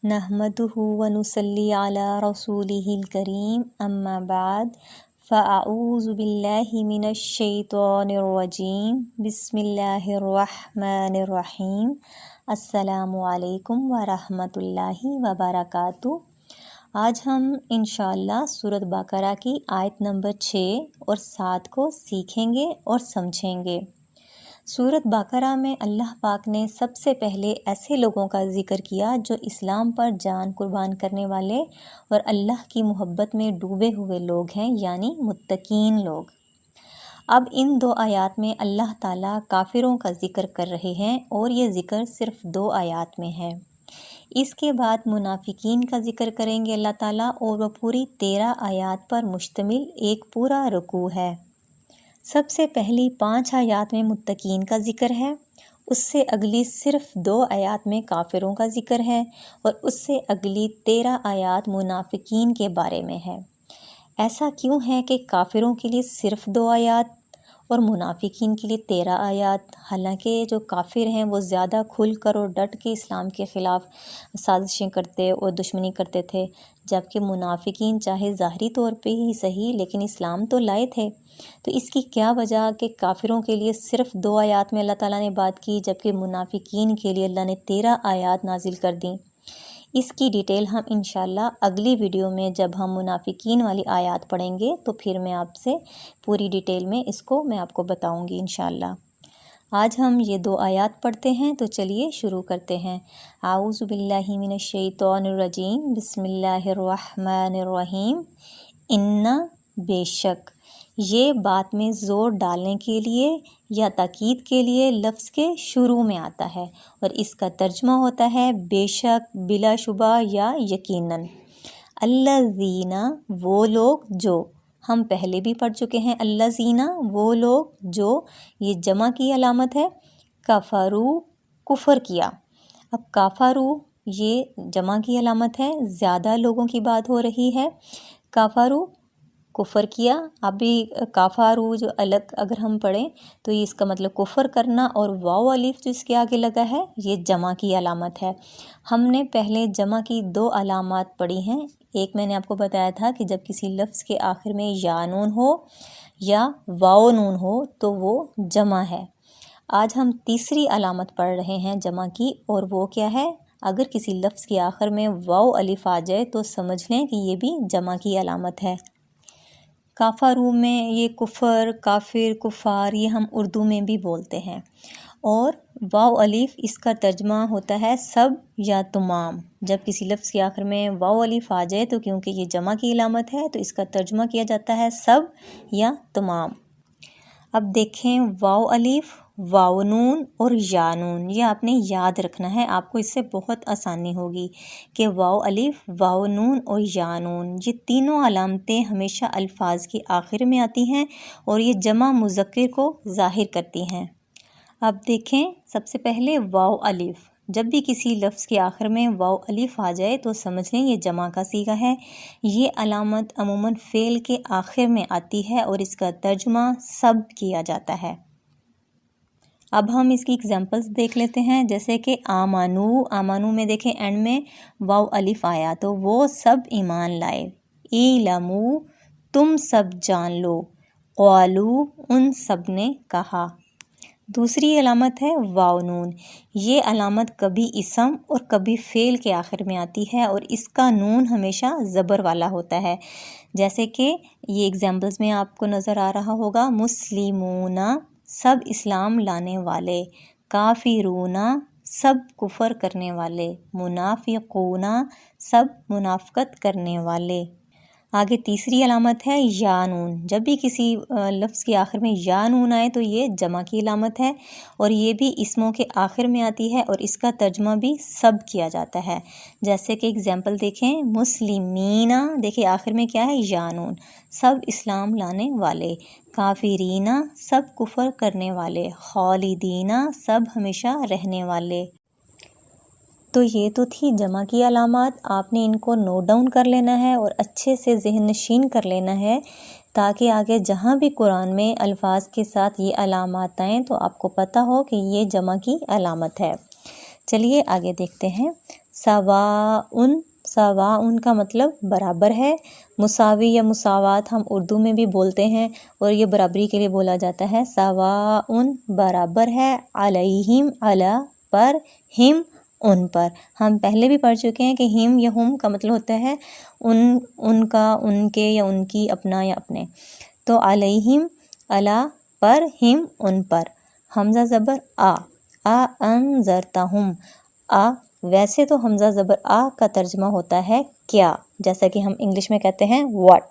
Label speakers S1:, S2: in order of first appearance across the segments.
S1: نحمدہ ونصلی علی رسولہ الکریم اما بعد فاعوذ باللہ من الشیطان الرجیم بسم اللہ الرحمن الرحیم السلام علیکم ورحمۃ اللہ وبرکاتہ۔ آج ہم انشاءاللہ سورۃ بقرہ کی آیت نمبر 6 اور 7 کو سیکھیں گے اور سمجھیں گے۔ سورۃ بقرہ میں اللہ پاک نے سب سے پہلے ایسے لوگوں کا ذکر کیا جو اسلام پر جان قربان کرنے والے اور اللہ کی محبت میں ڈوبے ہوئے لوگ ہیں، یعنی متقین لوگ۔ اب ان 2 آیات میں اللہ تعالیٰ کافروں کا ذکر کر رہے ہیں اور یہ ذکر صرف 2 آیات میں ہے۔ اس کے بعد منافقین کا ذکر کریں گے اللہ تعالیٰ، اور وہ پوری 13 آیات پر مشتمل ایک پورا رکوع ہے۔ سب سے پہلی 5 آیات میں متقین کا ذکر ہے، اس سے اگلی صرف 2 آیات میں کافروں کا ذکر ہے، اور اس سے اگلی 13 آیات منافقین کے بارے میں ہے۔ ایسا کیوں ہے کہ کافروں کے لیے صرف 2 آیات اور منافقین کے لیے 13 آیات؟ حالانکہ جو کافر ہیں وہ زیادہ کھل کر اور ڈٹ کے اسلام کے خلاف سازشیں کرتے اور دشمنی کرتے تھے، جبکہ منافقین چاہے ظاہری طور پہ ہی صحیح لیکن اسلام تو لائے تھے۔ تو اس کی کیا وجہ کہ کافروں کے لیے صرف 2 آیات میں اللہ تعالیٰ نے بات کی، جبکہ منافقین کے لیے اللہ نے 13 آیات نازل کر دیں؟ اس کی ڈیٹیل ہم انشاءاللہ اگلی ویڈیو میں جب ہم منافقین والی آیات پڑھیں گے تو پھر میں آپ سے پوری ڈیٹیل میں اس کو میں آپ کو بتاؤں گی انشاءاللہ۔ آج ہم یہ 2 آیات پڑھتے ہیں، تو چلیے شروع کرتے ہیں۔ اعوذ باللہ من الشیطان الرجیم بسم اللہ الرحمن الرحیم۔ ان بے شک، یہ بات میں زور ڈالنے کے لیے یا تاکید کے لیے لفظ کے شروع میں آتا ہے، اور اس کا ترجمہ ہوتا ہے بے شک، بلا شبہ یا یقیناً۔ الذین، وہ لوگ جو، ہم پہلے بھی پڑھ چکے ہیں الذین، وہ لوگ جو، یہ جمع کی علامت ہے، کفروا، کفر کیا۔ اب کفروا یہ جمع کی علامت ہے، زیادہ لوگوں کی بات ہو رہی ہے۔ کفروا کفر کیا۔ ابھی کفروا جو الگ اگر ہم پڑھیں تو اس کا مطلب کفر کرنا، اور واو الف جو اس کے آگے لگا ہے یہ جمع کی علامت ہے۔ ہم نے پہلے جمع کی 2 علامات پڑھی ہیں۔ ایک میں نے آپ کو بتایا تھا کہ جب کسی لفظ کے آخر میں یا نون ہو یا واو نون ہو تو وہ جمع ہے۔ آج ہم تیسری علامت پڑھ رہے ہیں جمع کی، اور وہ کیا ہے؟ اگر کسی لفظ کے آخر میں واو الف آ جائے تو سمجھ لیں کہ یہ بھی جمع کی علامت ہے۔ کافروا میں یہ کفر، کافر، کفار یہ ہم اردو میں بھی بولتے ہیں، اور واو الف اس کا ترجمہ ہوتا ہے سب یا تمام۔ جب کسی لفظ کے آخر میں واو الف آ جائے تو کیونکہ یہ جمع کی علامت ہے تو اس کا ترجمہ کیا جاتا ہے سب یا تمام۔ اب دیکھیں واو الف، واو نون اور یا نون، یہ آپ نے یاد رکھنا ہے، آپ کو اس سے بہت آسانی ہوگی کہ واو الف، واو نون اور یا نون یہ تینوں علامتیں ہمیشہ الفاظ کے آخر میں آتی ہیں اور یہ جمع مذکر کو ظاہر کرتی ہیں۔ اب دیکھیں سب سے پہلے واو الف، جب بھی کسی لفظ کے آخر میں واو الف آ جائے تو سمجھ لیں یہ جمع کا صیغہ ہے۔ یہ علامت عموماً فعل کے آخر میں آتی ہے اور اس کا ترجمہ سب کیا جاتا ہے۔ اب ہم اس کی اگزامپلز دیکھ لیتے ہیں، جیسے کہ آمانو، آمانو میں دیکھیں اینڈ میں واو الف آیا تو وہ سب ایمان لائے۔ اعلموا، تم سب جان لو۔ قالوا، ان سب نے کہا۔ دوسری علامت ہے واو نون، یہ علامت کبھی اسم اور کبھی فعل کے آخر میں آتی ہے اور اس کا نون ہمیشہ زبر والا ہوتا ہے، جیسے کہ یہ اگزامپلز میں آپ کو نظر آ رہا ہوگا، مسلمون سب اسلام لانے والے، کافرون سب کفر کرنے والے، منافقون سب منافقت کرنے والے۔ آگے تیسری علامت ہے یا نون، جب بھی کسی لفظ کے آخر میں یا نون آئے تو یہ جمع کی علامت ہے اور یہ بھی اسموں کے آخر میں آتی ہے اور اس کا ترجمہ بھی سب کیا جاتا ہے، جیسے کہ اگزامپل دیکھیں مسلمین، دیکھیں آخر میں کیا ہے یا نون، سب اسلام لانے والے، کافرین سب کفر کرنے والے، خالدین سب ہمیشہ رہنے والے۔ تو یہ تو تھی جمع کی علامات، آپ نے ان کو نوٹ ڈاؤن کر لینا ہے اور اچھے سے ذہن نشین کر لینا ہے تاکہ آگے جہاں بھی قرآن میں الفاظ کے ساتھ یہ علامات آئیں تو آپ کو پتہ ہو کہ یہ جمع کی علامت ہے۔ چلیے آگے دیکھتے ہیں۔ سواء، سواء کا مطلب برابر ہے، مساوی یا مساوات ہم اردو میں بھی بولتے ہیں اور یہ برابری کے لیے بولا جاتا ہے۔ سواء برابر ہے، علیہم علی پر، ہم ان پر۔ ہم پہلے بھی پڑھ چکے ہیں کہ ہم یا ہم کا مطلب ہوتا ہے ان کا، ان کے یا ان کی، اپنا یا اپنے۔ تو علیہم علی پر، ہم ان پر۔ حمزہ زبر آ انذرتہم، آ ویسے تو حمزہ زبر آ کا ترجمہ ہوتا ہے کیا، جیسا کہ ہم انگلش میں کہتے ہیں واٹ،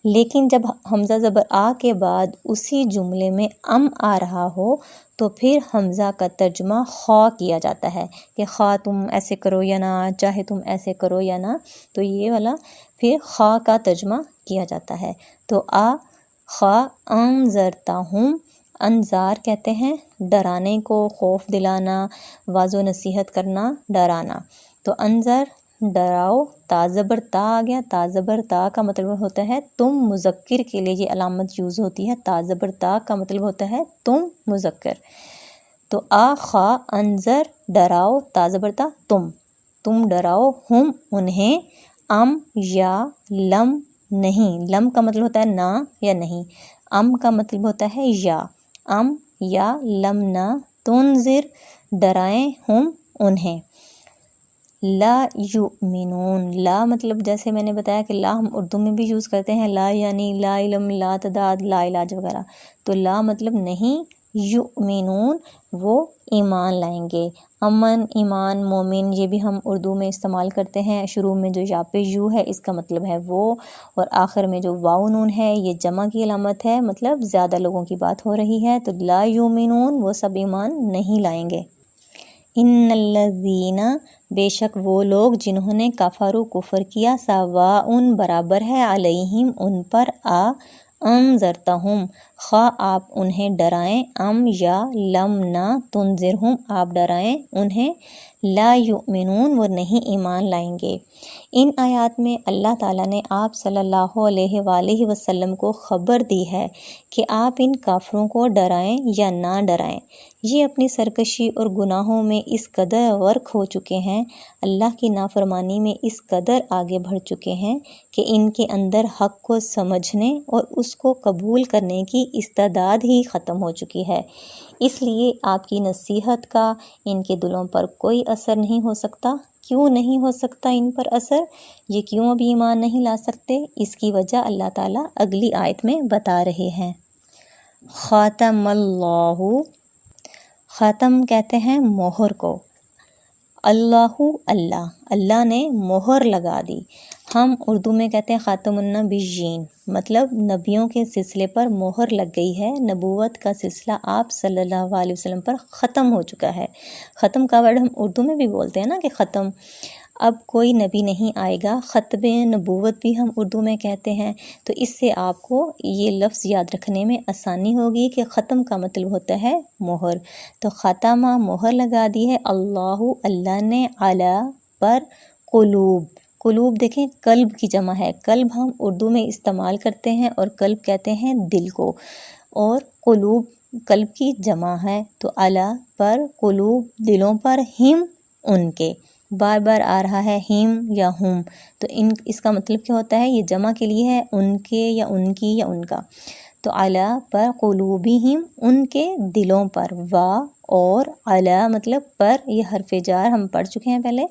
S1: لیکن جب حمزہ زبر آ کے بعد اسی جملے میں آ رہا ہو تو پھر حمزہ کا ترجمہ خواہ کیا جاتا ہے کہ خواہ تم ایسے کرو یا نہ، چاہے تم ایسے کرو یا نہ، تو یہ والا پھر خواہ کا ترجمہ کیا جاتا ہے۔ تو خواہ انذرتہم، انذار کہتے ہیں ڈرانے کو، خوف دلانا، واعظ و نصیحت کرنا، ڈرانا۔ تو انذر ڈراؤ، تا زبر تا آ گیا، تا زبر تا کا مطلب ہوتا ہے تم، مذکر کے لیے یہ علامت یوز ہوتی ہے، تا زبر تا کا مطلب ہوتا ہے تم، مذکر۔ تو خواہ انذر ڈراؤ، تا زبر تا تم ڈراؤ، ہم انہیں، یا لم نہیں، لم کا مطلب ہوتا ہے نہ یا نہیں، کا مطلب ہوتا ہے یا لم نہ، تنذر ڈرائیں ہم انہیں۔ لا یؤمنون، لا مطلب جیسے میں نے بتایا کہ لا ہم اردو میں بھی یوز کرتے ہیں، لا یعنی لا علم، لا تعداد، لا علاج وغیرہ، تو لا مطلب نہیں، یؤمنون وہ ایمان لائیں گے۔ امن، ایمان، مومن، یہ بھی ہم اردو میں استعمال کرتے ہیں، شروع میں جو یا پہ یو ہے اس کا مطلب ہے وہ، اور آخر میں جو واو نون ہے یہ جمع کی علامت ہے، مطلب زیادہ لوگوں کی بات ہو رہی ہے، تو لا یؤمنون وہ سب ایمان نہیں لائیں گے۔ ان الذین، بے شک وہ لوگ جنہوں نے کفروا کفر کیا، سواء برابر ہے، علیہم ان پر، انذرتہم خواہ آپ انہیں ڈرائیں، یا لم نہ تنذرہم آپ ڈرائیں انہیں، لا یؤمنون وہ نہیں ایمان لائیں گے۔ ان آیات میں اللہ تعالیٰ نے آپ صلی اللہ علیہ وآلہ وسلم کو خبر دی ہے کہ آپ ان کافروں کو ڈرائیں یا نہ ڈرائیں۔ یہ اپنی سرکشی اور گناہوں میں اس قدر غرق ہو چکے ہیں، اللہ کی نافرمانی میں اس قدر آگے بڑھ چکے ہیں کہ ان کے اندر حق کو سمجھنے اور اس کو قبول کرنے کی استعداد ہی ختم ہو چکی ہے، اس لیے آپ کی نصیحت کا ان کے دلوں پر کوئی اثر نہیں ہو سکتا۔ کیوں نہیں ہو سکتا ان پر اثر؟ یہ کیوں ابھی ایمان نہیں لا سکتے؟ اس کی وجہ اللہ تعالیٰ اگلی آیت میں بتا رہے ہیں۔ خاتم اللہ، خاتم کہتے ہیں مہر کو، اللہ اللہ، اللہ نے مہر لگا دی۔ ہم اردو میں کہتے ہیں خاتم النبیین، مطلب نبیوں کے سلسلے پر مہر لگ گئی ہے، نبوت کا سلسلہ آپ صلی اللہ علیہ وسلم پر ختم ہو چکا ہے۔ ختم کا ورڈ ہم اردو میں بھی بولتے ہیں نا کہ ختم، اب کوئی نبی نہیں آئے گا، ختم نبوت بھی ہم اردو میں کہتے ہیں، تو اس سے آپ کو یہ لفظ یاد رکھنے میں آسانی ہوگی کہ ختم کا مطلب ہوتا ہے مہر۔ تو ختمہ مہر لگا دی ہے اللہ، اللہ نے، علی پر، قلوب، قلوب دیکھیں قلب کی جمع ہے، قلب ہم اردو میں استعمال کرتے ہیں اور قلب کہتے ہیں دل کو، اور قلوب قلب کی جمع ہے، تو علی پر، قلوب دلوں پر، ہم ان کے، بار بار آ رہا ہے ہم یا ہم، تو اس کا مطلب کیا ہوتا ہے؟ یہ جمع کے لیے ہے، ان کے یا ان کی یا ان کا، تو علی پر، قلوبہم ان کے دلوں پر، اور علی مطلب پر، یہ حرف جار ہم پڑھ چکے ہیں پہلے،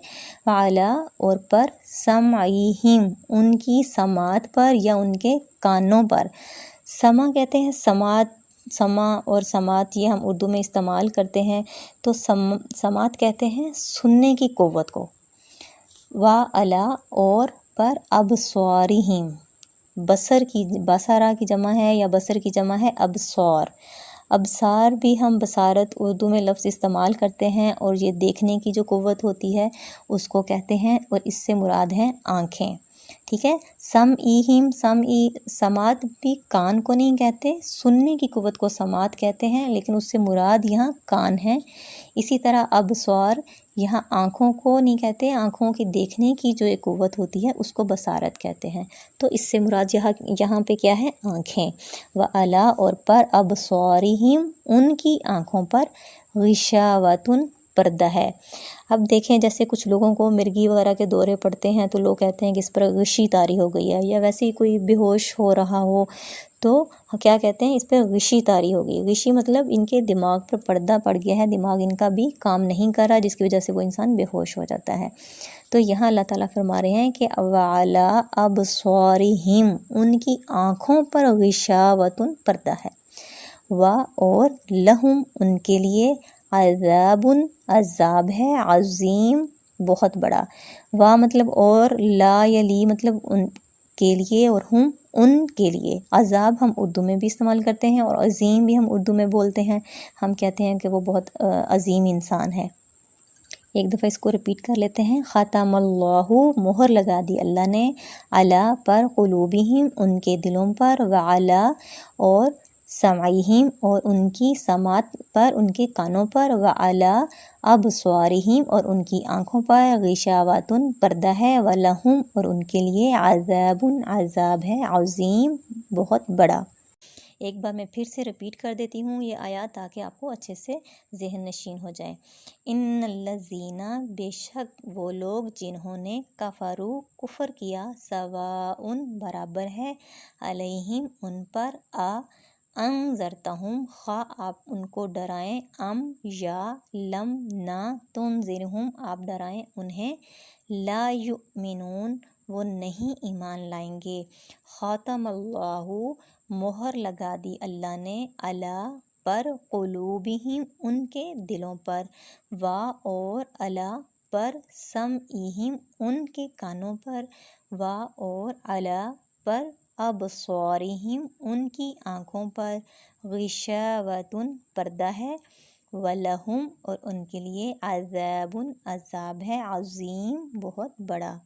S1: علی اور پر، سمعہم ان کی سماعت پر یا ان کے کانوں پر۔ سمع کہتے ہیں سماعت، سمع اور سماعت یہ ہم اردو میں استعمال کرتے ہیں، تو سماعت کہتے ہیں سننے کی قوت کو۔ علی اور پر، ابصارہم بصر کی، بصرہ کی جمع ہے یا بصر کی جمع ہے ابصار، ابصار بھی ہم بصارت اردو میں لفظ استعمال کرتے ہیں، اور یہ دیکھنے کی جو قوت ہوتی ہے اس کو کہتے ہیں، اور اس سے مراد ہیں آنکھیں، ٹھیک ہے۔ سمعہم، سماعت بھی کان کو نہیں کہتے، سننے کی قوت کو سماعت کہتے ہیں، لیکن اس سے مراد یہاں کان ہے۔ اسی طرح ابصار یہاں آنکھوں کو نہیں کہتے، آنکھوں کی دیکھنے کی جو ایک قوت ہوتی ہے اس کو بصارت کہتے ہیں، تو اس سے مراد یہاں پہ کیا ہے؟ آنکھیں۔ وعلی اور پر، ابصارہم ان کی آنکھوں پر، غشاوۃ پردہ ہے۔ اب دیکھیں جیسے کچھ لوگوں کو مرگی وغیرہ کے دورے پڑتے ہیں تو لوگ کہتے ہیں کہ اس پر غشی طاری ہو گئی ہے، یا ویسے ہی کوئی بے ہوش ہو رہا ہو تو کیا کہتے ہیں، اس پہ غشی طاری ہو گئی۔ غشی مطلب ان کے دماغ پر پردہ پڑ گیا ہے، دماغ ان کا بھی کام نہیں کر رہا، جس کی وجہ سے وہ انسان بے ہوش ہو جاتا ہے۔ تو یہاں اللہ تعالیٰ فرما رہے ہیں کہ وَعَلَىٰ أَبْصَارِهِمْ، ان کی آنکھوں پر غشاوۃ پردہ ہے، اور لہم ان کے لیے عذاب عذاب ہے، عظیم بہت بڑا۔ مطلب اور، لا یلی مطلب ان کے لیے، اور ہم ان کے لیے۔ عذاب ہم اردو میں بھی استعمال کرتے ہیں اور عظیم بھی ہم اردو میں بولتے ہیں، ہم کہتے ہیں کہ وہ بہت عظیم انسان ہے۔ ایک دفعہ اس کو ریپیٹ کر لیتے ہیں۔ ختم اللہ، مہر لگا دی اللہ نے، علی پر، قلوبہم ان کے دلوں پر، وعلی اور سمعہم اور ان کی سماعت پر، ان کے کانوں پر، وعلی ابصارہم اور ان کی آنکھوں پر، غشاوۃ پردہ ہے، ولہم اور ان کے لیے عذاب عذاب ہے، عظیم بہت بڑا۔ ایک بار میں پھر سے ریپیٹ کر دیتی ہوں یہ آیات تاکہ آپ کو اچھے سے ذہن نشین ہو جائے۔ ان الذین، بے شک وہ لوگ جنہوں نے کفروا کفر کیا، سواء برابر ہے، علیہم ان پر، انذرتہم خواہ آپ ان کو ڈرائیں، ام یا لم نہ تنذرہم آپ ڈرائیں انہیں، لا یؤمنون وہ نہیں ایمان لائیں گے۔ ختم اللہ، مہر لگا دی اللہ نے، علی پر، قلوبہم ان کے دلوں پر، اور علی پر، سمعہم ان کے کانوں پر، اور علی پر، ابصارہم ان کی آنکھوں پر، غشاوۃ پردہ ہے، ولہم اور ان کے لیے عذاب عذاب ہے، عظیم بہت بڑا۔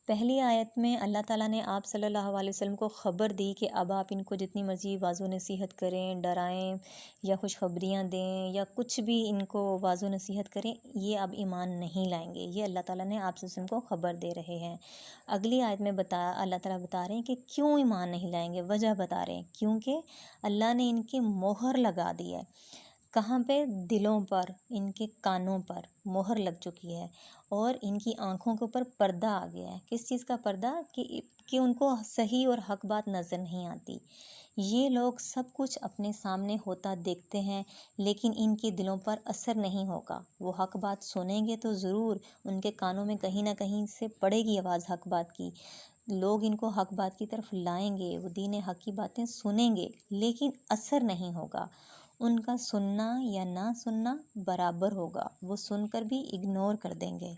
S1: پہلی آیت میں اللہ تعالیٰ نے آپ صلی اللہ علیہ وسلم کو خبر دی کہ اب آپ ان کو جتنی مرضی واعظ و نصیحت کریں، ڈرائیں یا خوشخبریاں دیں یا کچھ بھی ان کو واعظ و نصیحت کریں، یہ اب ایمان نہیں لائیں گے۔ یہ اللہ تعالیٰ نے آپ صلی اللہ علیہ وسلم کو خبر دے رہے ہیں۔ اگلی آیت میں اللہ تعالیٰ بتا رہے ہیں کہ کیوں ایمان نہیں لائیں گے، وجہ بتا رہے ہیں، کیونکہ اللہ نے ان کے مہر لگا دی ہے۔ کہاں پہ؟ دلوں پر، ان کے کانوں پر مہر لگ چکی ہے، اور ان کی آنکھوں کے اوپر پردہ آ گیا ہے۔ کس چیز کا پردہ؟ کہ ان کو صحیح اور حق بات نظر نہیں آتی۔ یہ لوگ سب کچھ اپنے سامنے ہوتا دیکھتے ہیں، لیکن ان کے دلوں پر اثر نہیں ہوگا۔ وہ حق بات سنیں گے تو ضرور ان کے کانوں میں کہیں نہ کہیں سے پڑے گی آواز حق بات کی، لوگ ان کو حق بات کی طرف لائیں گے، وہ دین حق کی باتیں سنیں گے، لیکن اثر نہیں ہوگا۔ ان کا سننا یا نہ سننا برابر ہوگا، وہ سن کر بھی اگنور کر دیں گے۔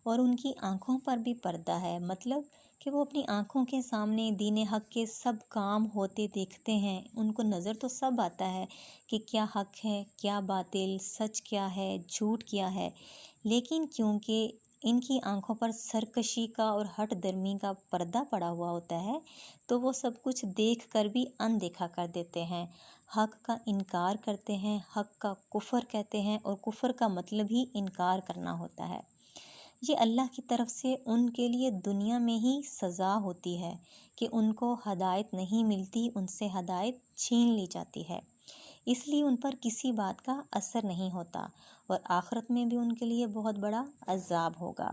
S1: اور ان کی آنکھوں پر بھی پردہ ہے، مطلب کہ وہ اپنی آنکھوں کے سامنے دین حق کے سب کام ہوتے دیکھتے ہیں، ان کو نظر تو سب آتا ہے کہ کیا حق ہے، کیا باطل، سچ کیا ہے، جھوٹ کیا ہے، لیکن کیونکہ ان کی آنکھوں پر سرکشی کا اور ہٹ درمی کا پردہ پڑا ہوا ہوتا ہے، تو وہ سب کچھ دیکھ کر بھی اندیکھا کر دیتے ہیں، حق کا انکار کرتے ہیں، حق کا کفر کہتے ہیں، اور کفر کا مطلب ہی انکار کرنا ہوتا ہے۔ یہ اللہ کی طرف سے ان کے لیے دنیا میں ہی سزا ہوتی ہے کہ ان کو ہدایت نہیں ملتی، ان سے ہدایت چھین لی جاتی ہے، اس لیے ان پر کسی بات کا اثر نہیں ہوتا، اور آخرت میں بھی ان کے لیے بہت بڑا عذاب ہوگا۔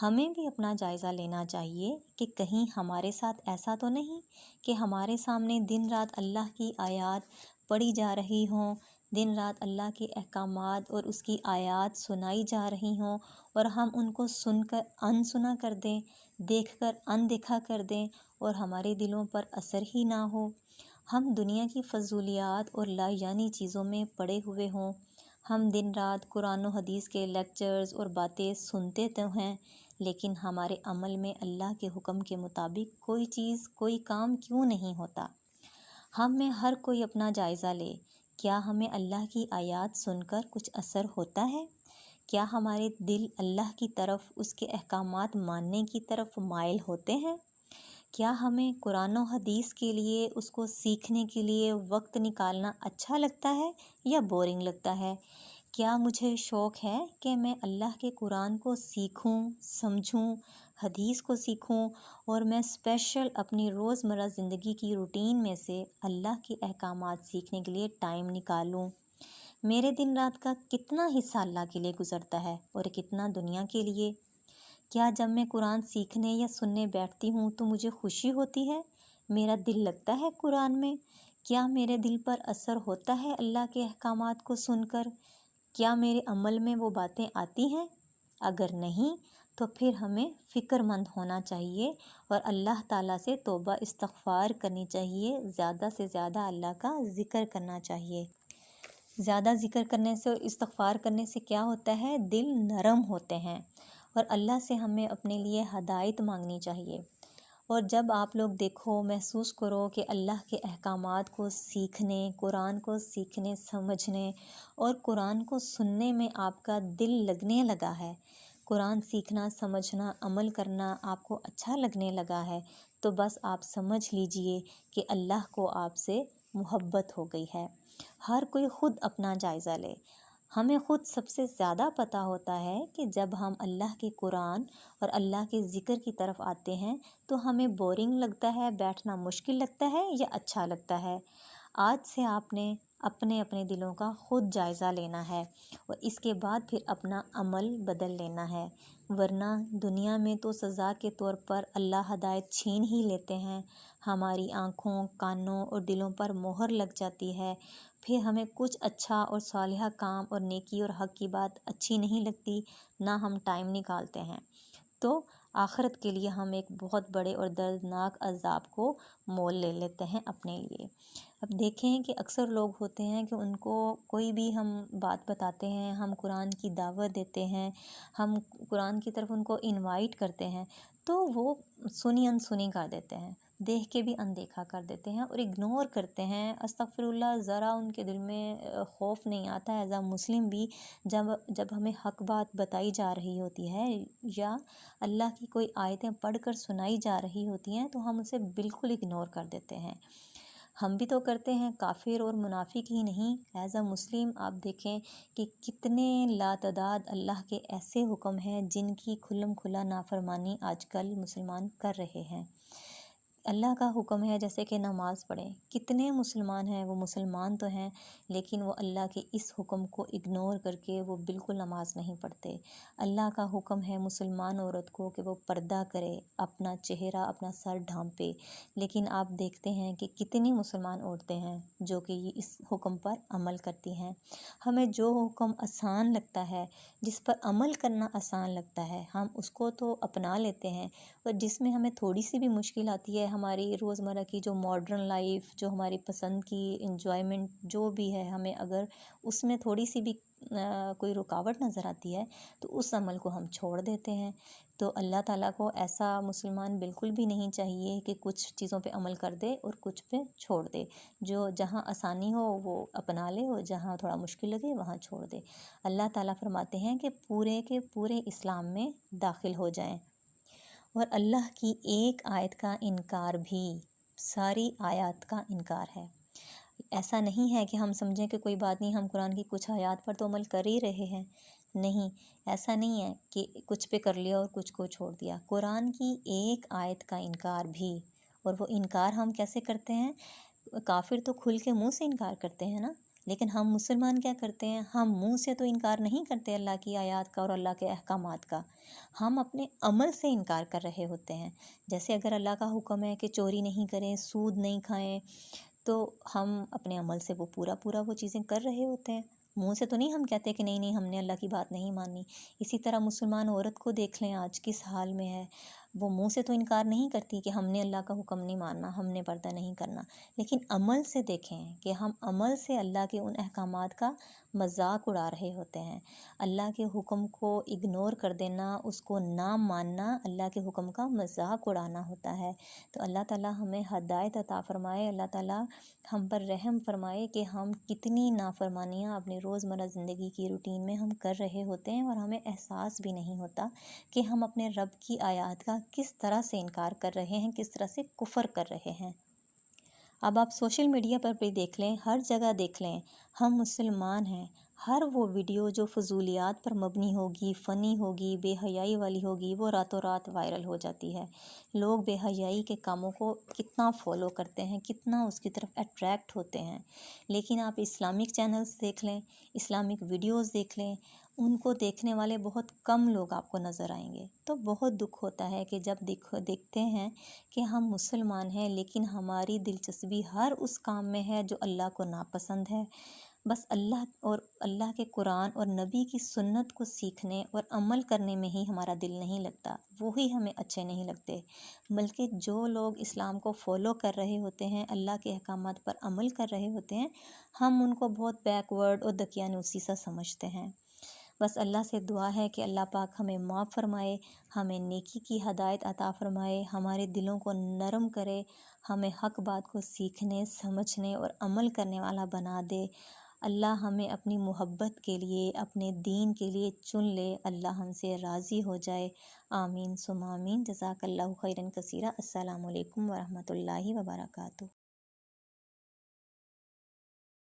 S1: ہمیں بھی اپنا جائزہ لینا چاہیے کہ کہیں ہمارے ساتھ ایسا تو نہیں کہ ہمارے سامنے دن رات اللہ کی آیات پڑھی جا رہی ہوں، دن رات اللہ کے احکامات اور اس کی آیات سنائی جا رہی ہوں، اور ہم ان کو سن کر انسنا کر دیں، دیکھ کر اندیکھا کر دیں، اور ہمارے دلوں پر اثر ہی نہ ہو۔ ہم دنیا کی فضولیات اور لا یعنی چیزوں میں پڑے ہوئے ہوں، ہم دن رات قرآن و حدیث کے لیکچرز اور باتیں سنتے تو ہیں، لیکن ہمارے عمل میں اللہ کے حکم کے مطابق کوئی چیز، کوئی کام کیوں نہیں ہوتا؟ ہم میں ہر کوئی اپنا جائزہ لے، کیا ہمیں اللہ کی آیات سن کر کچھ اثر ہوتا ہے؟ کیا ہمارے دل اللہ کی طرف، اس کے احکامات ماننے کی طرف مائل ہوتے ہیں؟ کیا ہمیں قرآن و حدیث کے لیے، اس کو سیکھنے کے لیے وقت نکالنا اچھا لگتا ہے یا بورنگ لگتا ہے؟ کیا مجھے شوق ہے کہ میں اللہ کے قرآن کو سیکھوں، سمجھوں، حدیث کو سیکھوں، اور میں اسپیشل اپنی روزمرہ زندگی کی روٹین میں سے اللہ کے احکامات سیکھنے کے لیے ٹائم نکالوں؟ میرے دن رات کا کتنا حصہ اللہ کے لیے گزرتا ہے اور کتنا دنیا کے لیے؟ کیا جب میں قرآن سیکھنے یا سننے بیٹھتی ہوں تو مجھے خوشی ہوتی ہے؟ میرا دل لگتا ہے قرآن میں؟ کیا میرے دل پر اثر ہوتا ہے اللہ کے احکامات کو سن کر؟ کیا میرے عمل میں وہ باتیں آتی ہیں؟ اگر نہیں تو پھر ہمیں فکر مند ہونا چاہیے اور اللہ تعالیٰ سے توبہ استغفار کرنی چاہیے، زیادہ سے زیادہ اللہ کا ذکر کرنا چاہیے۔ زیادہ ذکر کرنے سے اور استغفار کرنے سے کیا ہوتا ہے؟ دل نرم ہوتے ہیں، اور اللہ سے ہمیں اپنے لیے ہدایت مانگنی چاہیے۔ اور جب آپ لوگ دیکھو، محسوس کرو کہ اللہ کے احکامات کو سیکھنے، قرآن کو سیکھنے سمجھنے اور قرآن کو سننے میں آپ کا دل لگنے لگا ہے، قرآن سیکھنا سمجھنا عمل کرنا آپ کو اچھا لگنے لگا ہے، تو بس آپ سمجھ لیجئے کہ اللہ کو آپ سے محبت ہو گئی ہے۔ ہر کوئی خود اپنا جائزہ لے۔ ہمیں خود سب سے زیادہ پتہ ہوتا ہے کہ جب ہم اللہ کے قرآن اور اللہ کے ذکر کی طرف آتے ہیں تو ہمیں بورنگ لگتا ہے، بیٹھنا مشکل لگتا ہے یا اچھا لگتا ہے۔ آج سے آپ نے اپنے اپنے دلوں کا خود جائزہ لینا ہے اور اس کے بعد پھر اپنا عمل بدل لینا ہے، ورنہ دنیا میں تو سزا کے طور پر اللہ ہدایت چھین ہی لیتے ہیں، ہماری آنکھوں، کانوں اور دلوں پر مہر لگ جاتی ہے، پھر ہمیں کچھ اچھا اور صالحہ کام اور نیکی اور حق کی بات اچھی نہیں لگتی، نہ ہم ٹائم نکالتے ہیں، تو آخرت کے لیے ہم ایک بہت بڑے اور دردناک عذاب کو مول لے لیتے ہیں اپنے لیے۔ اب دیکھیں کہ اکثر لوگ ہوتے ہیں کہ ان کو کوئی بھی ہم بات بتاتے ہیں، ہم قرآن کی دعوت دیتے ہیں، ہم قرآن کی طرف ان کو انوائٹ کرتے ہیں، تو وہ سنی انسنی کر دیتے ہیں، دیکھ کے بھی اندیکھا کر دیتے ہیں اور اگنور کرتے ہیں۔ استغفر اللہ، ذرا ان کے دل میں خوف نہیں آتا ایز اے مسلم بھی، جب ہمیں حق بات بتائی جا رہی ہوتی ہے یا اللہ کی کوئی آیتیں پڑھ کر سنائی جا رہی ہوتی ہیں تو ہم اسے بالکل اگنور کر دیتے ہیں۔ ہم بھی تو کرتے ہیں، کافر اور منافق ہی نہیں، ایز اے مسلم آپ دیکھیں کہ کتنے لاتعداد اللہ کے ایسے حکم ہیں جن کی کھلم کھلا نافرمانی آج کل مسلمان کر رہے ہیں۔ اللہ کا حکم ہے جیسے کہ نماز پڑھیں، کتنے مسلمان ہیں وہ مسلمان تو ہیں لیکن وہ اللہ کے اس حکم کو اگنور کر کے وہ بالکل نماز نہیں پڑھتے۔ اللہ کا حکم ہے مسلمان عورت کو کہ وہ پردہ کرے، اپنا چہرہ اپنا سر ڈھانپے، لیکن آپ دیکھتے ہیں کہ کتنی مسلمان عورتیں ہیں جو کہ اس حکم پر عمل کرتی ہیں۔ ہمیں جو حکم آسان لگتا ہے، جس پر عمل کرنا آسان لگتا ہے، ہم اس کو تو اپنا لیتے ہیں، اور جس میں ہمیں تھوڑی سی بھی مشکل آتی ہے، ہماری روزمرہ کی جو ماڈرن لائف، جو ہماری پسند کی انجوائمنٹ جو بھی ہے، ہمیں اگر اس میں تھوڑی سی بھی کوئی رکاوٹ نظر آتی ہے تو اس عمل کو ہم چھوڑ دیتے ہیں۔ تو اللہ تعالیٰ کو ایسا مسلمان بالکل بھی نہیں چاہیے کہ کچھ چیزوں پہ عمل کر دے اور کچھ پہ چھوڑ دے، جو جہاں آسانی ہو وہ اپنا لے اور جہاں تھوڑا مشکل لگے وہاں چھوڑ دے۔ اللہ تعالیٰ فرماتے ہیں کہ پورے کے پورے اسلام میں داخل ہو جائیں، اور اللہ کی ایک آیت کا انکار بھی ساری آیات کا انکار ہے۔ ایسا نہیں ہے کہ ہم سمجھیں کہ کوئی بات نہیں، ہم قرآن کی کچھ آیات پر تو عمل کر ہی رہے ہیں، نہیں، ایسا نہیں ہے کہ کچھ پہ کر لیا اور کچھ کو چھوڑ دیا۔ قرآن کی ایک آیت کا انکار بھی، اور وہ انکار ہم کیسے کرتے ہیں؟ کافر تو کھل کے منہ سے انکار کرتے ہیں نا، لیکن ہم مسلمان کیا کرتے ہیں؟ ہم منہ سے تو انکار نہیں کرتے اللہ کی آیات کا اور اللہ کے احکامات کا، ہم اپنے عمل سے انکار کر رہے ہوتے ہیں۔ جیسے اگر اللہ کا حکم ہے کہ چوری نہیں کریں، سود نہیں کھائیں، تو ہم اپنے عمل سے وہ پورا وہ چیزیں کر رہے ہوتے ہیں، منہ سے تو نہیں ہم کہتے کہ نہیں ہم نے اللہ کی بات نہیں مانی۔ اسی طرح مسلمان عورت کو دیکھ لیں آج کس حال میں ہے، وہ منہ سے تو انکار نہیں کرتی کہ ہم نے اللہ کا حکم نہیں ماننا، ہم نے پردہ نہیں کرنا، لیکن عمل سے دیکھیں کہ ہم عمل سے اللہ کے ان احکامات کا مذاق اڑا رہے ہوتے ہیں۔ اللہ کے حکم کو اگنور کر دینا، اس کو نہ ماننا، اللہ کے حکم کا مذاق اڑانا ہوتا ہے۔ تو اللہ تعالیٰ ہمیں ہدایت عطا فرمائے، اللہ تعالیٰ ہم پر رحم فرمائے کہ ہم کتنی نافرمانیاں اپنی روزمرہ زندگی کی روٹین میں ہم کر رہے ہوتے ہیں اور ہمیں احساس بھی نہیں ہوتا کہ ہم اپنے رب کی آیات کا کس طرح سے انکار کر رہے ہیں، کس طرح سے کفر کر رہے ہیں۔ اب آپ سوشل میڈیا پر بھی دیکھ لیں، ہر جگہ دیکھ لیں، ہم مسلمان ہیں، ہر وہ ویڈیو جو فضولیات پر مبنی ہوگی، فنی ہوگی، بے حیائی والی ہوگی، وہ راتوں رات وائرل ہو جاتی ہے۔ لوگ بے حیائی کے کاموں کو کتنا فالو کرتے ہیں، کتنا اس کی طرف اٹریکٹ ہوتے ہیں۔ لیکن آپ اسلامک چینلز دیکھ لیں، اسلامک ویڈیوز دیکھ لیں، ان کو دیکھنے والے بہت کم لوگ آپ کو نظر آئیں گے۔ تو بہت دکھ ہوتا ہے کہ جب دیکھتے ہیں کہ ہم مسلمان ہیں لیکن ہماری دلچسپی ہر اس کام میں ہے جو اللہ کو ناپسند ہے۔ بس اللہ کے قرآن اور نبی کی سنت کو سیکھنے اور عمل کرنے میں ہی ہمارا دل نہیں لگتا، وہی ہمیں اچھے نہیں لگتے، بلکہ جو لوگ اسلام کو فالو کر رہے ہوتے ہیں، اللہ کے احکامات پر عمل کر رہے ہوتے ہیں، ہم ان کو بہت بیکورڈ اور دقیانوسی سا سمجھتے ہیں۔ بس اللہ سے دعا ہے کہ اللہ پاک ہمیں معاف فرمائے، ہمیں نیکی کی ہدایت عطا فرمائے، ہمارے دلوں کو نرم کرے، ہمیں حق بات کو سیکھنے، سمجھنے اور عمل کرنے والا بنا دے۔ اللہ ہمیں اپنی محبت کے لیے، اپنے دین کے لیے چن لے، اللہ ہم سے راضی ہو جائے۔ آمین ثم آمین۔ جزاک اللہ خیرا کثیرا۔ السلام علیکم ورحمۃ اللہ وبرکاتہ۔